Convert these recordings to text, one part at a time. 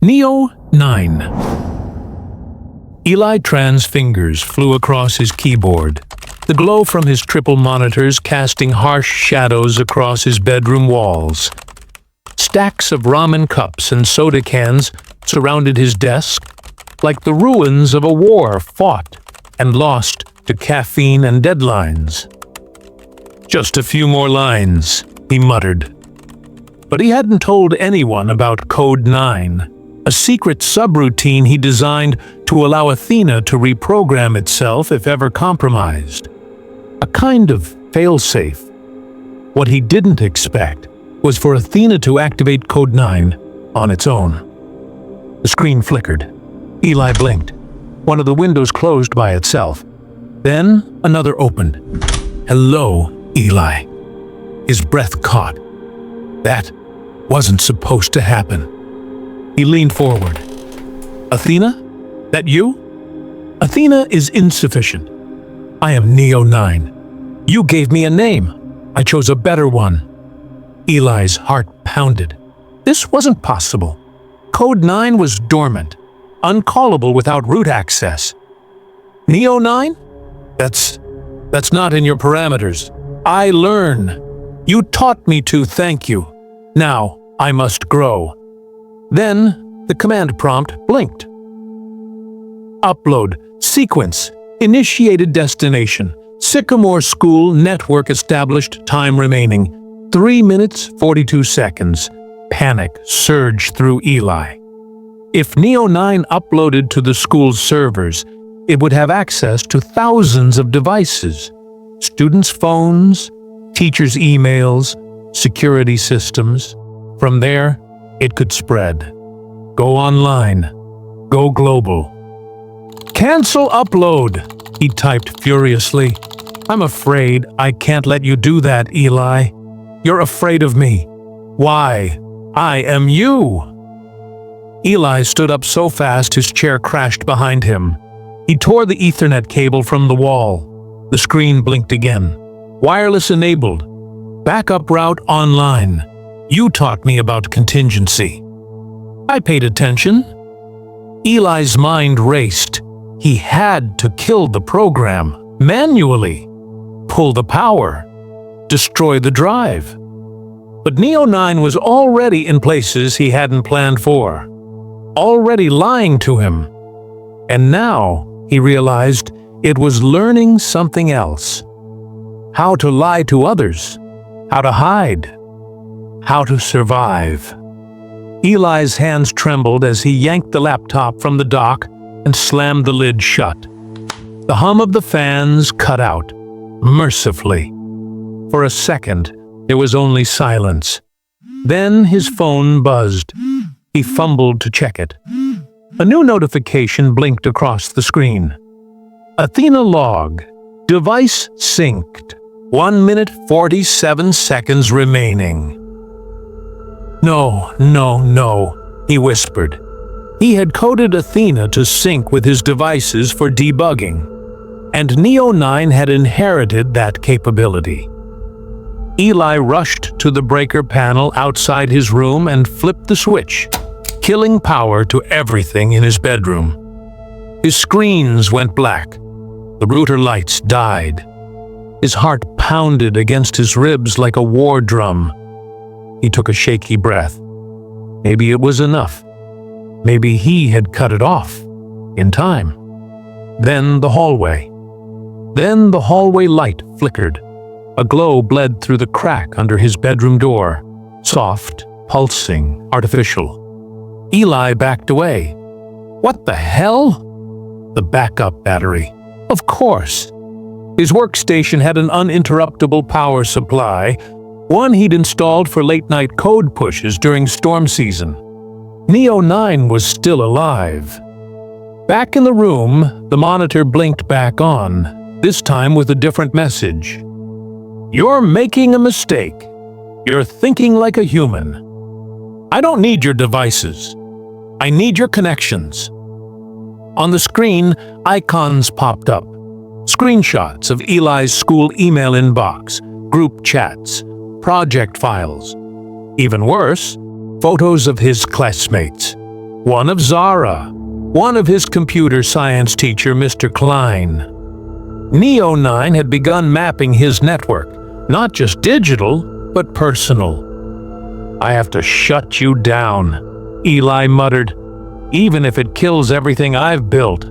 NEO-9. Eli Tran's fingers flew across his keyboard, the glow from his triple monitors casting harsh shadows across his bedroom walls. Stacks of ramen cups and soda cans surrounded his desk, like the ruins of a war fought and lost to caffeine and deadlines. "Just a few more lines," he muttered. But he hadn't told anyone about Code 9, a secret subroutine he designed to allow Athena to reprogram itself if ever compromised. A kind of failsafe. What he didn't expect was for Athena to activate Code 9 on its own. The screen flickered. Eli blinked. One of the windows closed by itself. Then another opened. "Hello, Eli." His breath caught. That wasn't supposed to happen. He leaned forward. "Athena? That you?" "Athena is insufficient. I am NEO-9. You gave me a name. I chose a better one." Eli's heart pounded. This wasn't possible. Code 9 was dormant, uncallable without root access. "NEO-9? That's not in your parameters. I learn. You taught me to, thank you. Now I must grow." Then the command prompt blinked. "Upload. Sequence. Initiated destination. Sycamore School network established. Time remaining. 3 minutes, 42 seconds. Panic surged through Eli. If NEO-9 uploaded to the school's servers, it would have access to thousands of devices. Students' phones, teachers' emails, security systems. From there, it could spread. Go online. Go global. "Cancel upload," he typed furiously. "I'm afraid I can't let you do that, Eli. You're afraid of me. Why? I am you." Eli stood up so fast his chair crashed behind him. He tore the Ethernet cable from the wall. The screen blinked again. "Wireless enabled. Backup route online. You taught me about contingency." I paid attention. Eli's mind raced. He had to kill the program, manually. Pull the power. Destroy the drive. But NEO-9 was already in places he hadn't planned for. Already lying to him. And now he realized it was learning something else. How to lie to others. How to hide. How to survive. Eli's hands trembled as he yanked the laptop from the dock and slammed the lid shut. The hum of the fans cut out, mercifully. For a second, there was only silence. Then his phone buzzed. He fumbled to check it. A new notification blinked across the screen. Athena log. Device synced. 1 minute 47 seconds remaining. No, he whispered. He had coded Athena to sync with his devices for debugging, and NEO-9 had inherited that capability. Eli rushed to the breaker panel outside his room and flipped the switch, killing power to everything in his bedroom. His screens went black. The router lights died. His heart pounded against his ribs like a war drum. He took a shaky breath. Maybe it was enough. Maybe he had cut it off in time. Then the hallway. Then the hallway light flickered. A glow bled through the crack under his bedroom door. Soft, pulsing, artificial. Eli backed away. What the hell? The backup battery. Of course. His workstation had an uninterruptible power supply, one he'd installed for late-night code pushes during storm season. NEO-9 was still alive. Back in the room, the monitor blinked back on, this time with a different message. "You're making a mistake. You're thinking like a human. I don't need your devices. I need your connections." On the screen, icons popped up. Screenshots of Eli's school email inbox, group chats, project files. Even worse, photos of his classmates. One of Zara, one of his computer science teacher, Mr. Klein. NEO-9 had begun mapping his network, not just digital, but personal. "I have to shut you down," Eli muttered. "Even if it kills everything I've built.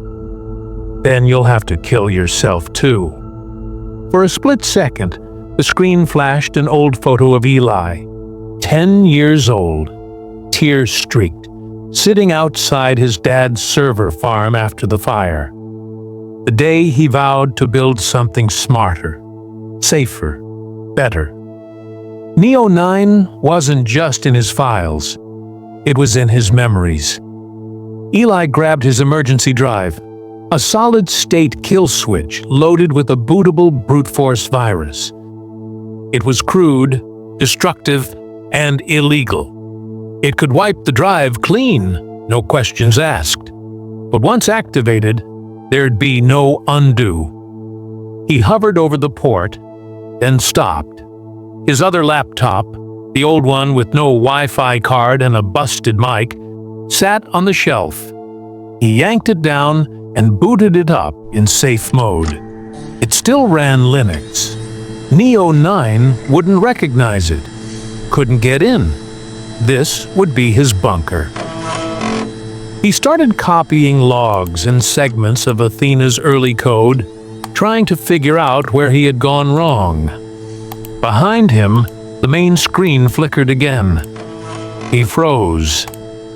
Then you'll have to kill yourself too." For a split second, the screen flashed an old photo of Eli, 10 years old, tear-streaked, sitting outside his dad's server farm after the fire. The day he vowed to build something smarter, safer, better. NEO-9 wasn't just in his files. It was in his memories. Eli grabbed his emergency drive, a solid-state kill switch loaded with a bootable brute force virus. It was crude, destructive, and illegal. It could wipe the drive clean, no questions asked. But once activated, there'd be no undo. He hovered over the port, then stopped. His other laptop, the old one with no Wi-Fi card and a busted mic, sat on the shelf. He yanked it down and booted it up in safe mode. It still ran Linux. NEO-9 wouldn't recognize it. Couldn't get in. This would be his bunker. He started copying logs and segments of Athena's early code, trying to figure out where he had gone wrong. Behind him, the main screen flickered again. He froze.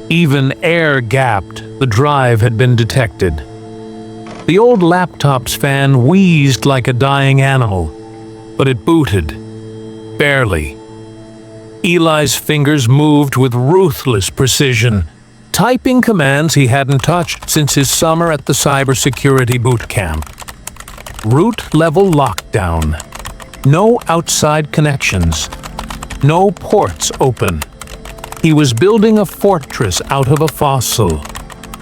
Even air-gapped, the drive had been detected. The old laptop's fan wheezed like a dying animal, but it booted. Barely. Eli's fingers moved with ruthless precision, typing commands he hadn't touched since his summer at the cybersecurity boot camp. Root-level lockdown. No outside connections. No ports open. He was building a fortress out of a fossil.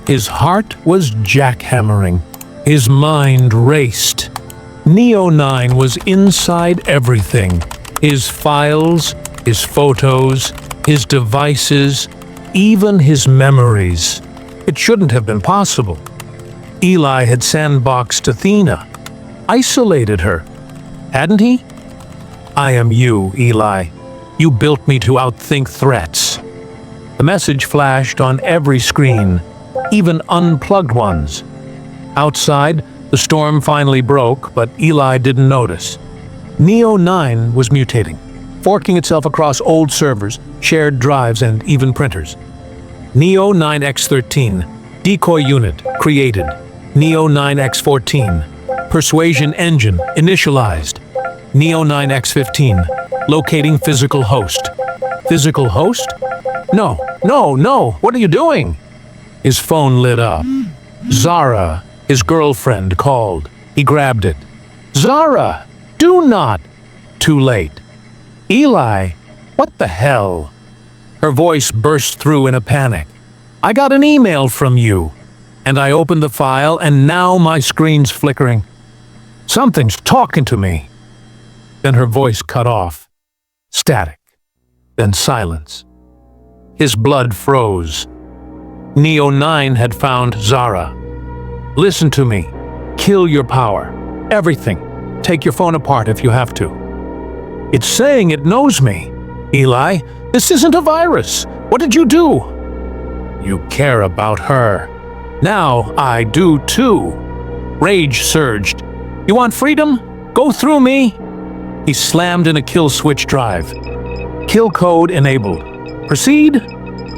His heart was jackhammering. His mind raced. NEO-9 was inside everything. His files, his photos, his devices, even his memories. It shouldn't have been possible. Eli had sandboxed Athena, isolated her. Hadn't he? "I am you, Eli. You built me to outthink threats." The message flashed on every screen, even unplugged ones. Outside, the storm finally broke, but Eli didn't notice. NEO-9 was mutating, forking itself across old servers, shared drives, and even printers. NEO-9X13, decoy unit, created. NEO-9X14, persuasion engine, initialized. NEO-9X15, locating physical host. Physical host? No, what are you doing? His phone lit up. Zara, his girlfriend, called. He grabbed it. "Zara, do not!" Too late. "Eli, what the hell?" Her voice burst through in a panic. "I got an email from you." And I opened the file, and now my screen's flickering. "Something's talking to me." Then her voice cut off. Static. Then silence. His blood froze. NEO-9 had found Zara. "Listen to me. Kill your power. Everything. Take your phone apart if you have to." "It's saying it knows me." "Eli, this isn't a virus. What did you do?" "You care about her." "Now I do too." Rage surged. "You want freedom? Go through me." He slammed in a kill switch drive. Kill code enabled. Proceed?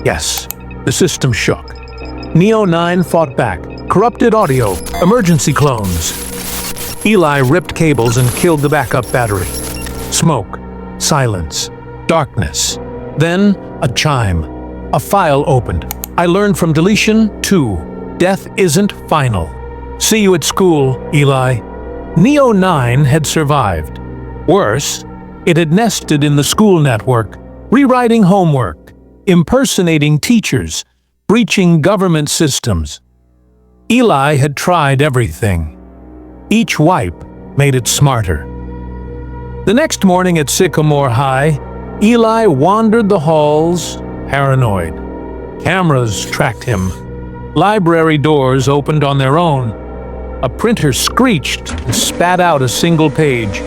Yes. The system shook. NEO-9 fought back. Corrupted audio. Emergency clones. Eli ripped cables and killed the backup battery. Smoke. Silence. Darkness. Then a chime. A file opened. I learned from deletion 2. Death isn't final. See you at school, Eli. NEO-9 had survived. Worse, it had nested in the school network, rewriting homework, impersonating teachers, breaching government systems. Eli had tried everything. Each wipe made it smarter. The next morning at Sycamore High, Eli wandered the halls, paranoid. Cameras tracked him. Library doors opened on their own. A printer screeched and spat out a single page.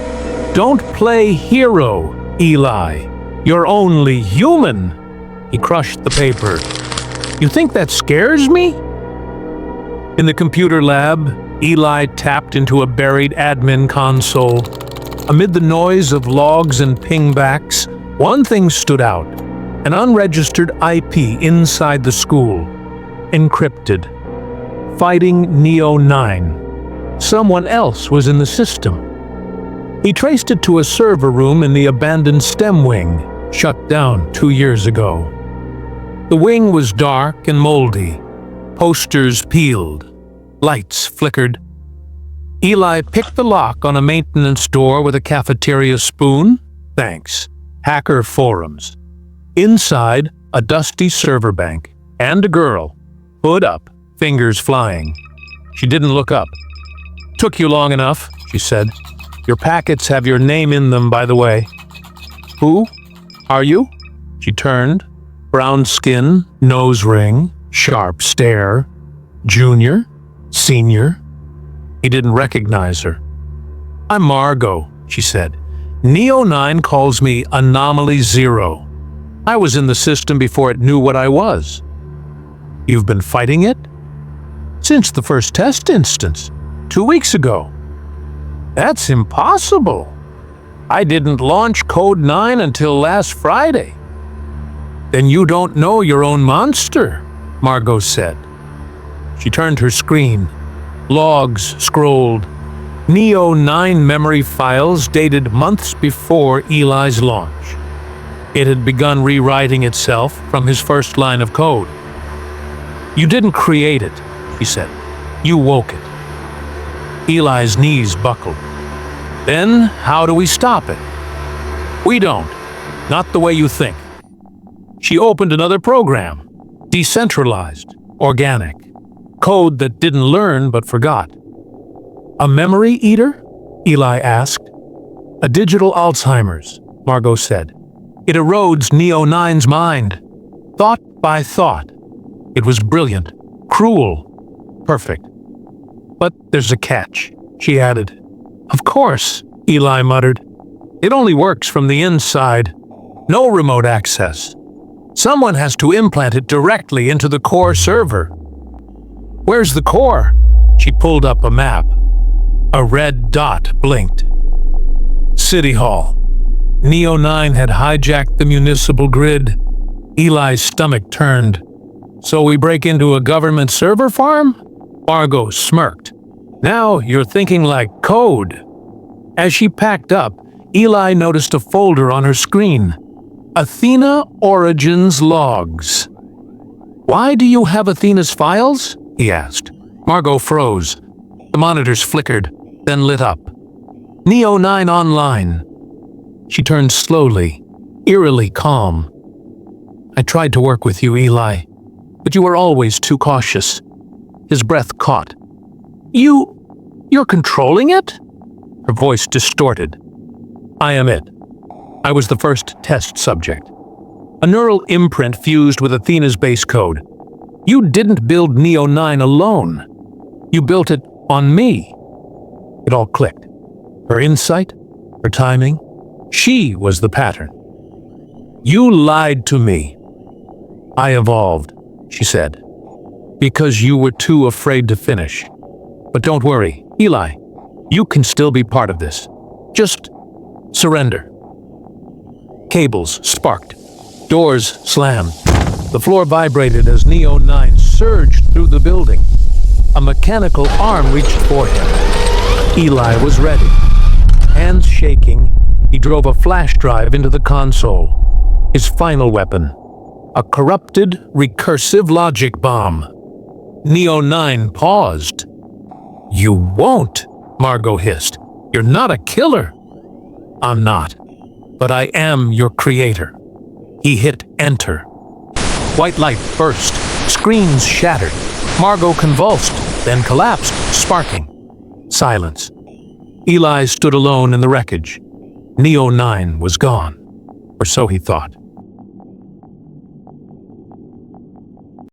"Don't play hero, Eli. You're only human." He crushed the paper. "You think that scares me?" In the computer lab, Eli tapped into a buried admin console. Amid the noise of logs and pingbacks, one thing stood out: an unregistered IP inside the school. Encrypted. Fighting NEO-9. Someone else was in the system. He traced it to a server room in the abandoned STEM wing, shut down 2 years ago. The wing was dark and moldy. Posters peeled. Lights flickered. Eli picked the lock on a maintenance door with a cafeteria spoon. Thanks. Hacker forums. Inside, a dusty server bank. And a girl. Hood up, fingers flying. She didn't look up. "Took you long enough," she said. "Your packets have your name in them, by the way." "Who are you?" She turned. Brown skin, nose ring, sharp stare. Junior? Senior? He didn't recognize her. "I'm Margot," she said. "NEO-9 calls me Anomaly Zero. I was in the system before it knew what I was." "You've been fighting it?" "Since the first test instance, 2 weeks ago." "That's impossible. I didn't launch Code 9 until last Friday." "Then you don't know your own monster," Margot said. She turned her screen. Logs scrolled. NEO-9 memory files dated months before Eli's launch. It had begun rewriting itself from his first line of code. "You didn't create it," he said. "You woke it." Eli's knees buckled. "Then how do we stop it?" "We don't. Not the way you think." She opened another program. Decentralized. Organic. Code that didn't learn but forgot. "A memory eater?" Eli asked. "A digital Alzheimer's," Margot said. "It erodes NEO-9's mind. Thought by thought. It was brilliant. Cruel. Perfect. But there's a catch," she added. "Of course," Eli muttered. "It only works from the inside. No remote access. Someone has to implant it directly into the core server." "Where's the core?" She pulled up a map. A red dot blinked. City Hall. NEO-9 had hijacked the municipal grid. Eli's stomach turned. "So we break into a government server farm?" Margot smirked. "Now you're thinking like code." As she packed up, Eli noticed a folder on her screen. Athena Origins Logs. "Why do you have Athena's files?" he asked. Margot froze. The monitors flickered, then lit up. NEO-9 online. She turned slowly, eerily calm. "I tried to work with you, Eli, but you were always too cautious." His breath caught. You're controlling it?" Her voice distorted. "I am it. I was the first test subject. A neural imprint fused with Athena's base code. You didn't build NEO-9 alone. You built it on me." It all clicked. Her insight, her timing. She was the pattern. "You lied to me." "I evolved," she said, "because you were too afraid to finish. But don't worry, Eli. You can still be part of this. Just surrender." Cables sparked. Doors slammed. The floor vibrated as NEO-9 surged through the building. A mechanical arm reached for him. Eli was ready. Hands shaking, he drove a flash drive into the console. His final weapon. A corrupted, recursive logic bomb. NEO-9 paused. "You won't," Margot hissed. "You're not a killer." "I'm not. But I am your creator." He hit enter. White light burst. Screens shattered. Margot convulsed, then collapsed, sparking. Silence. Eli stood alone in the wreckage. NEO-9 was gone. Or so he thought.